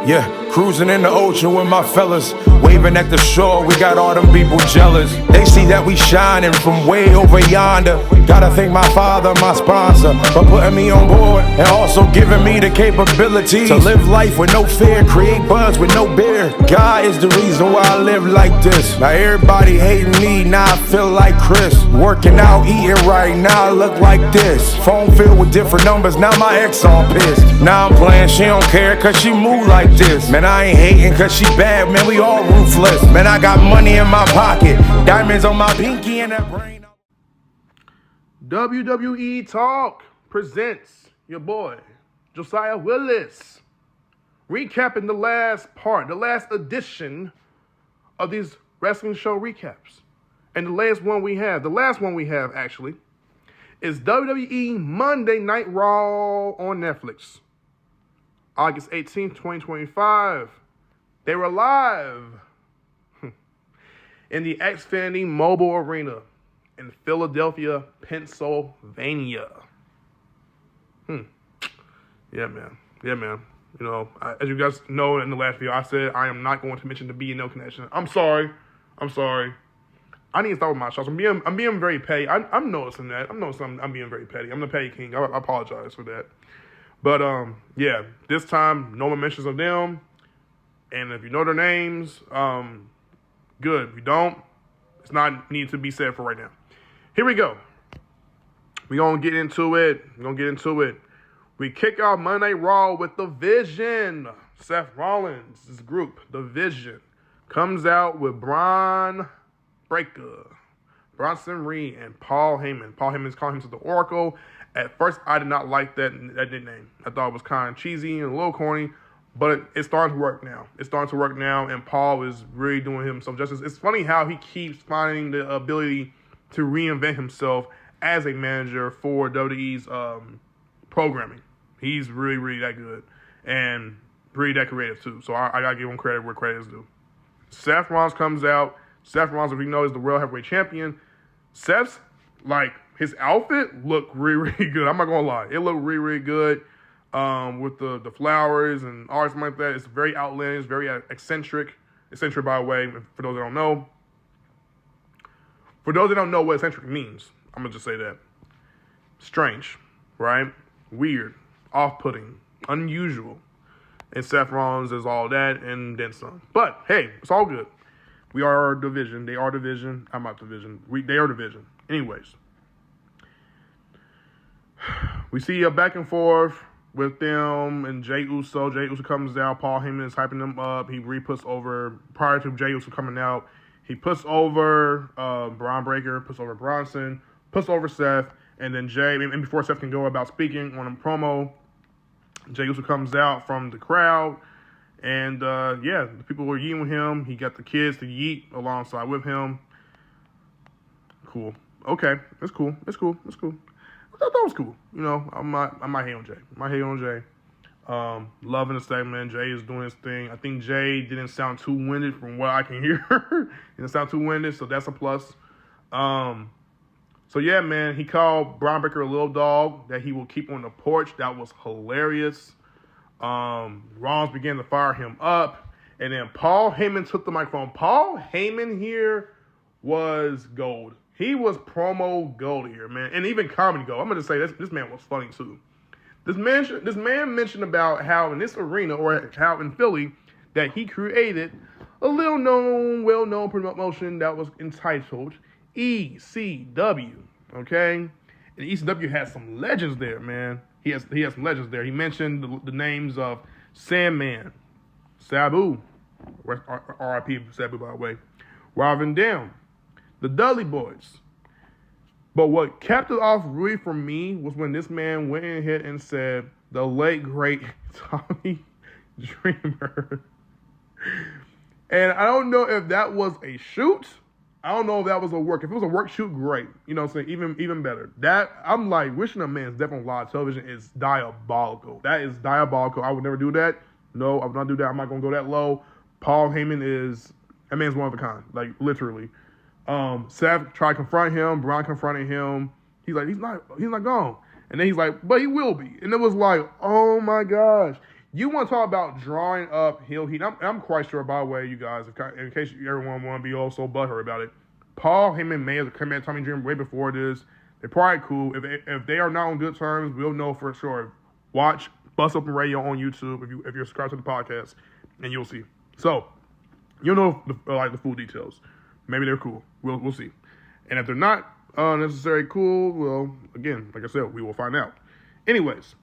Yeah, cruising in the ocean with my fellas, waving at the shore, we got all them people jealous. They see that we shining from way over yonder. Gotta thank my father, my sponsor, for putting me on board and also giving me the capability to live life with no fear, create buzz with no beer. God is the reason why I live like this. Now everybody hating me, now I feel like Chris. Working out, eating right, now I look like this. Phone filled with different numbers, now my ex all pissed. Now I'm playing, she don't care cause she move like this. Man, I ain't hating cause she bad, man, we all ruthless. Man, I got money in my pocket, diamonds on my pinky and that brain. WWE Talk presents your boy, Josiah Willis, recapping the last edition of these wrestling show recaps. And the last one we have actually, is WWE Monday Night Raw on Netflix. August 18th, 2025. They were live in the Xfinity Mobile Arena in Philadelphia, Pennsylvania. Yeah, man. You know, as you guys know in the last video, I said I am not going to mention the B&O connection. I'm sorry. I need to start with my shots. I'm being very petty. I'm noticing that. I'm being very petty. I'm the petty king. I apologize for that. But, yeah, this time, no more mentions of them. And if you know their names, good. If you don't, it's not need to be said for right now. Here we go. We're going to get into it. We kick off Monday Night Raw with The Vision. Seth Rollins' group, The Vision, comes out with Braun Breaker, Bronson Reed, and Paul Heyman. Paul Heyman's calling himself the Oracle. At first, I did not like that nickname. I thought it was kind of cheesy and a little corny, but it's starting to work now. And Paul is really doing himself justice. It's funny how he keeps finding the ability to reinvent himself as a manager for WWE's programming. He's really, really that good and really that creative too. So I gotta give him credit where credit is due. Seth Rollins comes out. Seth Rollins, as we know, is the World Heavyweight Champion. Seth's, his outfit looked really, really good. I'm not gonna lie. It looked really, really good with the flowers and all something like that. It's very outlandish, very eccentric. Eccentric, by the way, for those that don't know. For those that don't know what eccentric means, I'm going to just say that. Strange, right? Weird, off-putting, unusual. And Seth Rollins is all that and then some. But, hey, it's all good. We are division. They are division. I'm not division. They are division. Anyways. We see a back and forth with them and Jey Uso. Jey Uso comes out. Paul Heyman is hyping them up. He puts over, prior to Jey Uso coming out, he puts over Braun Breaker, puts over Bronson, puts over Seth, and then Jey, and before Seth can go about speaking on a promo, Jey Uso comes out from the crowd, and the people were yeeting with him. He got the kids to yeet alongside with him. Cool. Okay, that's cool. I thought that was cool. You know, I'm not hating on Jey. Loving the segment. Jey is doing his thing. I think Jey didn't sound too winded from what I can hear. He didn't sound too winded, so that's a plus. So yeah, man, he called Braun Breaker a little dog that he will keep on the porch. That was hilarious. Rollins began to fire him up, and then Paul Heyman took the microphone. Paul Heyman here was gold. He was promo gold here, man, and even comedy gold. I'm going to say this man was funny too. This man mentioned about how in this arena, or how in Philly, that he created a well-known promotion that was entitled ECW, okay? And ECW has some legends there, man. He has some legends there. He mentioned the names of Sandman, Sabu, R.I.P. Sabu, by the way, Robin Dam, the Dudley Boys. But what kept it off really for me was when this man went ahead and said, the late, great Tommy Dreamer. And I don't know if that was a shoot. I don't know if that was a work. If it was a work shoot, great. You know what I'm saying? Even better. That, I'm like, wishing a man's death on live television is diabolical. That is diabolical. I would never do that. No, I would not do that. I'm not going to go that low. Paul Heyman that man's one of a kind. Like, literally. Seth tried to confront him. Braun confronted him. He's like, he's not gone. And then he's like, but he will be. And it was like, oh my gosh. You want to talk about drawing up heel heat? I'm quite sure, by the way, you guys, in case everyone want to be all so butthurt about it. Paul, him, and May have come at Tommy Dreamer way before this. They're probably cool. If they are not on good terms, we'll know for sure. Watch Bust Open Radio on YouTube if you're subscribed to the podcast, and you'll see. So you'll know the full details. Maybe they're cool. We'll see. And if they're not necessarily cool, well, again, like I said, we will find out. Anyways.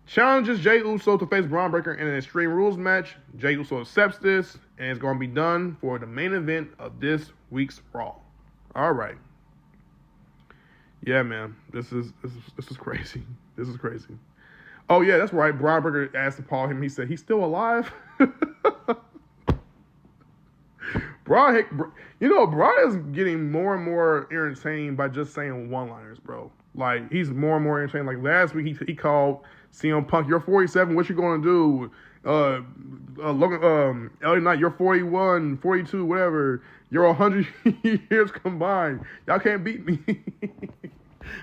Challenges Jey Uso to face Braun Breaker in an Extreme Rules match. Jey Uso accepts this, and it's going to be done for the main event of this week's Raw. All right. Yeah, man. This is crazy. This is crazy. Oh, yeah, that's right. Braun Breaker asked Paul him. He said, he's still alive? Braun is getting more and more entertaining by just saying one-liners, bro. Like, he's more and more entertaining. Like, last week, he called CM Punk, you're 47, what you going to do? LA Knight, you're 41, 42, whatever. You're 100 years combined. Y'all can't beat me.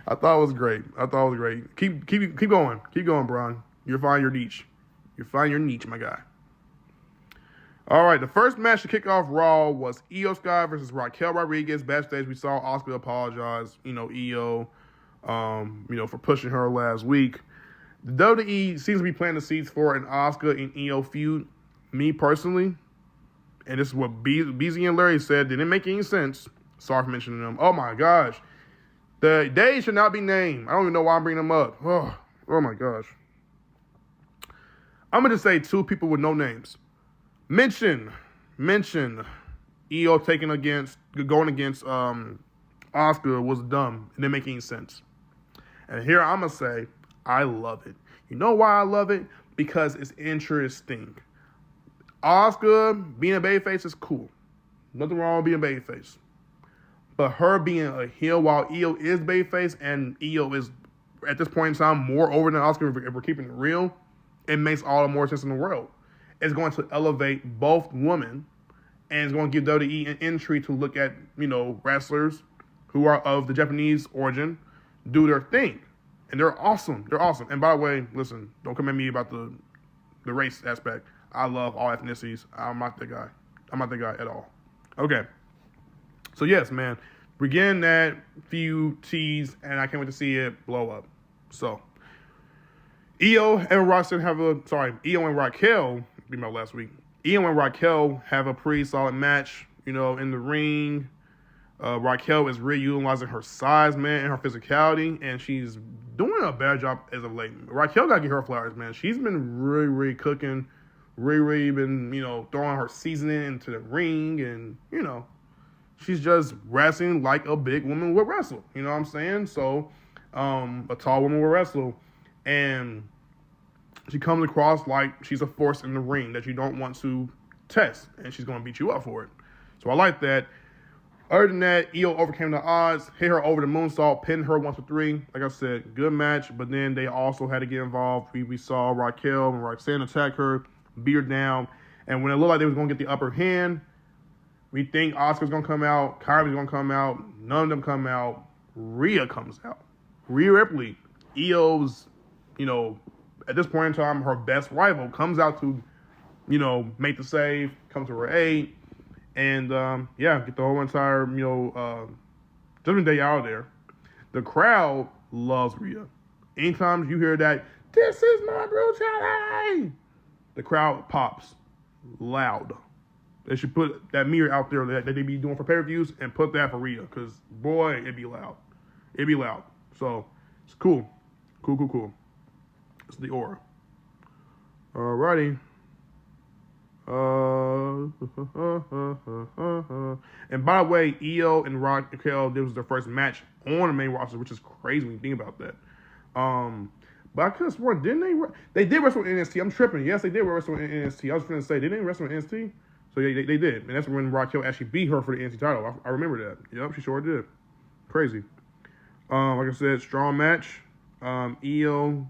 I thought it was great. Keep going. Keep going, Braun. You'll find your niche. My guy. All right, the first match to kick off Raw was Io Sky versus Raquel Rodriguez. Backstage, we saw Asuka apologize, Io, for pushing her last week. The WWE seems to be planting the seeds for an Asuka and Io feud. Me personally, and this is what BZ and Larry said, didn't make any sense. Sorry for mentioning them. Oh my gosh. The days should not be named. I don't even know why I'm bringing them up. Oh my gosh. I'm going to say two people with no names. Mention Io going against Asuka was dumb. It didn't make any sense. And here I'm going to say, I love it. You know why I love it? Because it's interesting. Asuka being a babyface is cool. Nothing wrong with being a babyface. But her being a heel while Io is babyface and Io is, at this point in time, more over than Asuka if we're keeping it real, it makes all the more sense in the world. It's going to elevate both women and it's going to give WWE an entry to look at, wrestlers who are of the Japanese origin do their thing. And they're awesome. And by the way, listen, don't come at me about the race aspect. I love all ethnicities. I'm not that guy. At all. Okay. So yes, man, we're getting that few tease, and I can't wait to see it blow up. So Io and Raquel, be my last week. Io and Raquel have a pretty solid match, in the ring. Raquel is really utilizing her size, man, and her physicality, and she's doing a better job as of late. Raquel got to get her flowers, man. She's been really, really cooking, really been, throwing her seasoning into the ring, and, she's just wrestling like a big woman would wrestle. You know what I'm saying? So, a tall woman would wrestle, and she comes across like she's a force in the ring that you don't want to test, and she's going to beat you up for it. So I like that. Other than that, Io overcame the odds, hit her over the moonsault, pinned her 1 for 3. Like I said, good match, but then they also had to get involved. We saw Raquel and Roxanne attack her, beat her down, and when it looked like they was going to get the upper hand, we think Asuka's going to come out, Kyrie's going to come out, none of them come out, Rhea comes out. Rhea Ripley, Io's, at this point in time, her best rival, comes out to, make the save, come to her aid, and, get the whole entire, Judgment Day out there. The crowd loves Rhea. Anytime you hear that, this is my brutality, the crowd pops loud. They should put that mirror out there that they be doing for pay-per-views and put that for Rhea, because, boy, it'd be loud. So, it's cool. Cool. It's the aura. Alrighty. And by the way, Io and Raquel, this was their first match on the main roster, which is crazy when you think about that. But I could have sworn, didn't they? They did wrestle in NXT. I'm tripping. Yes, they did wrestle in NXT. I was going to say, they didn't wrestle in NXT. So yeah, they did. And that's when Raquel actually beat her for the NXT title. I remember that. Yep, she sure did. Crazy. Like I said, strong match. Io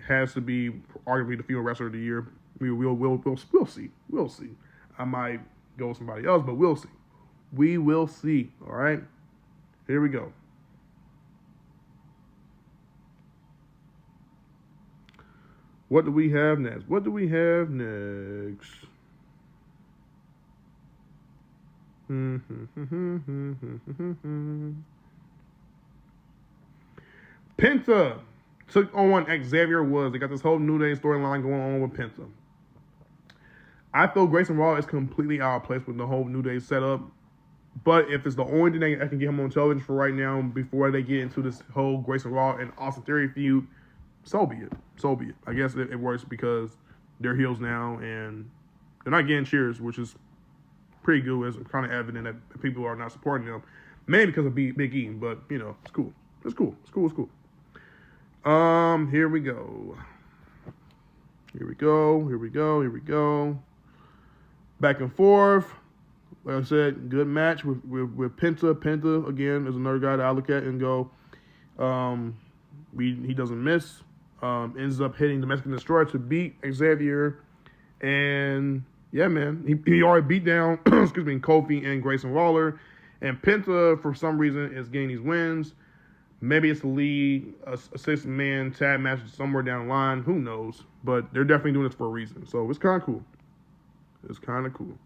has to be arguably the female wrestler of the year. We'll see. I might go with somebody else, but we'll see. We will see. All right. Here we go. What do we have next? What do we have next? Penta took on Xavier Woods. They got this whole New Day storyline going on with Penta. I feel Grayson Waller is completely out of place with the whole New Day setup. But if it's the only thing that can get him on television for right now before they get into this whole Grayson Waller and Austin Theory feud, so be it. So be it. I guess it works because they're heels now and they're not getting cheers, which is pretty good. It's kind of evident that people are not supporting them. Maybe because of Big E, but, you know, it's cool. It's cool. It's cool. It's cool. Here we go. Here we go. Here we go. Here we go. Back and forth. Like I said, good match with Penta. Penta, again, is another guy that I look at and go, he doesn't miss. Ends up hitting the Mexican Destroyer to beat Xavier. And, yeah, man, he already beat down, Kofi and Grayson Waller. And Penta, for some reason, is getting these wins. Maybe it's to lead a six-man tag match somewhere down the line. Who knows? But they're definitely doing this for a reason. So it's kind of cool. It's kind of cool.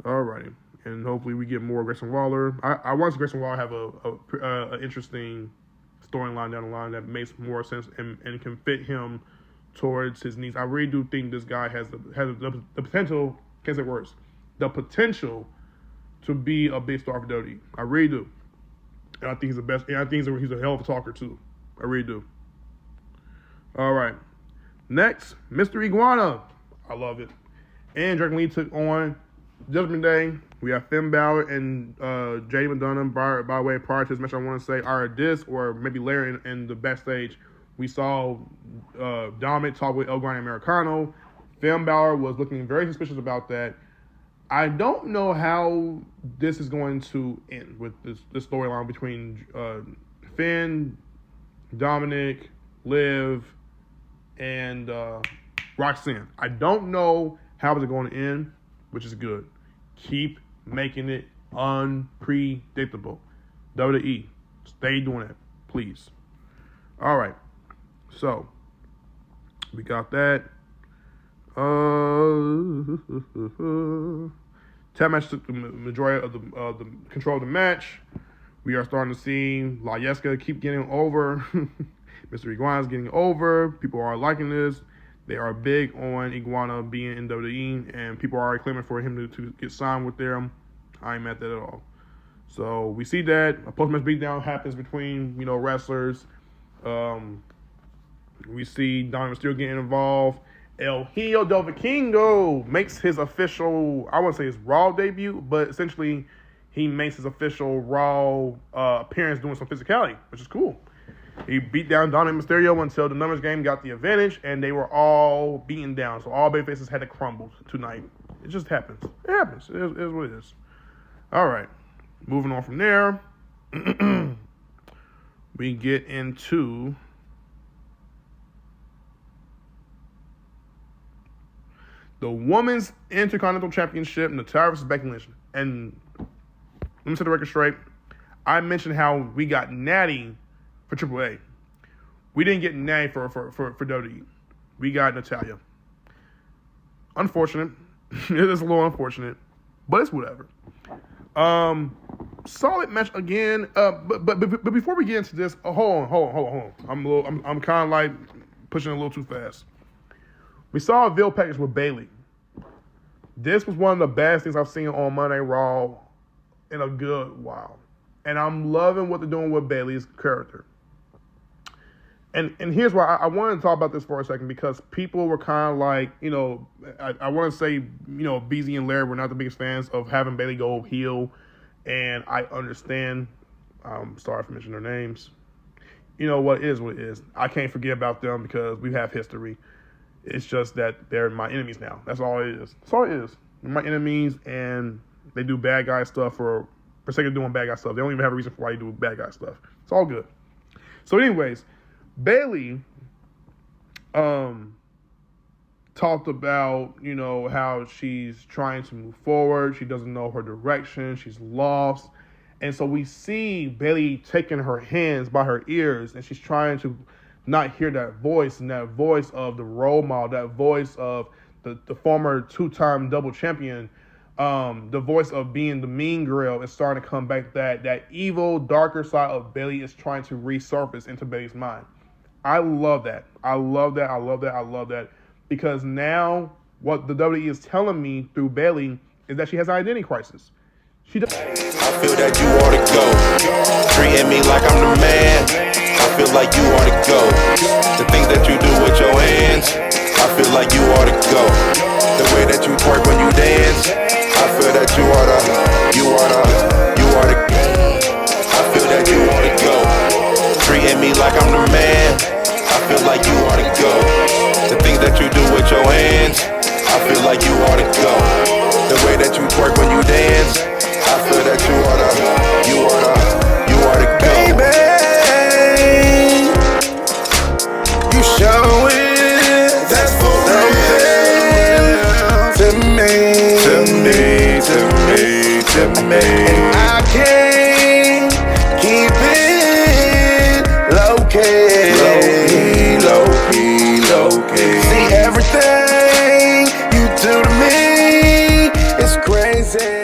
Alrighty. And hopefully we get more Grayson Waller. I want Grayson Waller have a interesting storyline down the line that makes more sense and can fit him towards his needs. I really do think this guy has the potential, can't say words, the potential to be a big star for WWE. I really do. And I think he's the best. And I think he's a hell of a talker too. I really do. All right. Next, Mr. Iguana. I love it. And Dragon Lee took on Judgment Day. We have Finn Balor and JD McDonough by way prior to this match. I want to say either this or maybe later in the backstage, we saw Dominic talk with El Gran Americano. Finn Balor was looking very suspicious about that. I don't know how this is going to end with this storyline between Finn, Dominic, Liv, and Roxanne. I don't know how it's going to end, which is good. Keep making it unpredictable. WWE, stay doing it, please. All right. So, we got that. Tag match took the majority of the control of the match. We are starting to see La Yesca keep getting over. Mr. Iguana's getting over. People are liking this. They are big on Iguana being in WWE, and people are already claiming for him to get signed with them. I ain't mad at that at all. So we see that a post-match beatdown happens between wrestlers. We see Dominic Mysterio getting involved. El Hijo del Vikingo makes his official, I wouldn't say his Raw debut, but essentially he makes his official Raw appearance doing some physicality, which is cool. He beat down Dominic Mysterio until the numbers game got the advantage, and they were all beaten down. So all babyfaces had to crumble tonight. It just happens. It happens. It is what it is. All right. Moving on from there, we get into the Women's Intercontinental Championship, Natalya versus Becky Lynch. And let me set the record straight. I mentioned how we got Natty for AAA. We didn't get Natty for WWE. We got Natalya. Unfortunate. It is a little unfortunate, but it's whatever. Solid match again. But before we get into this, hold on. I'm kind of like pushing a little too fast. We saw a Veil package with Bayley. This was one of the best things I've seen on Monday Raw in a good while. And I'm loving what they're doing with Bayley's character. And here's why I wanted to talk about this for a second, because people were kind of like, I want to say, BZ and Larry were not the biggest fans of having Bayley go heel. And I understand. Sorry for mentioning their names. You know what is what it is. I can't forget about them because we have history. It's just that they're my enemies now. That's all it is. That's all it is. They're my enemies, and they do bad guy stuff for sake of doing bad guy stuff. They don't even have a reason for why they do bad guy stuff. It's all good. So anyways, Bayley talked about, how she's trying to move forward. She doesn't know her direction. She's lost. And so we see Bayley taking her hands by her ears, and she's trying to not hear that voice, and that voice of the role model, that voice of the former 2-time double champion, the voice of being the mean girl is starting to come back. That evil, darker side of Bayley is trying to resurface into Bayley's mind. I love that. I love that. I love that. I love that. Because now what the WWE is telling me through Bayley is that she has an identity crisis. She does. I feel that you ought to go. Treating me like I'm the man. I feel like you ought to go. The things that you do with your hands, I feel like you ought to go. The way that you twerk when you dance, I feel that you ought to. I feel that you ought to go. Treating me like I'm the man. I feel like you ought to go. The things that you do with your hands, I feel like you ought to go. The way that you twerk when you dance, I feel that you ought to go. Baby, you show it. That's for real. To me. And I can't keep it low key. See, everything you do to me is crazy.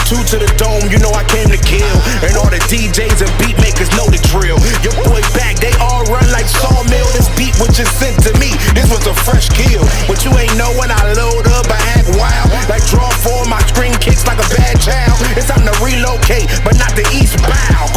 Two to the dome, you know I came to kill. And all the DJs and beat makers know the drill. Your boy back, they all run like sawmill. This beat was just sent to me, this was a fresh kill. But you ain't know when I load up, I act wild. Like draw form, my screen kicks like a bad child. It's time to relocate, but not the eastbound.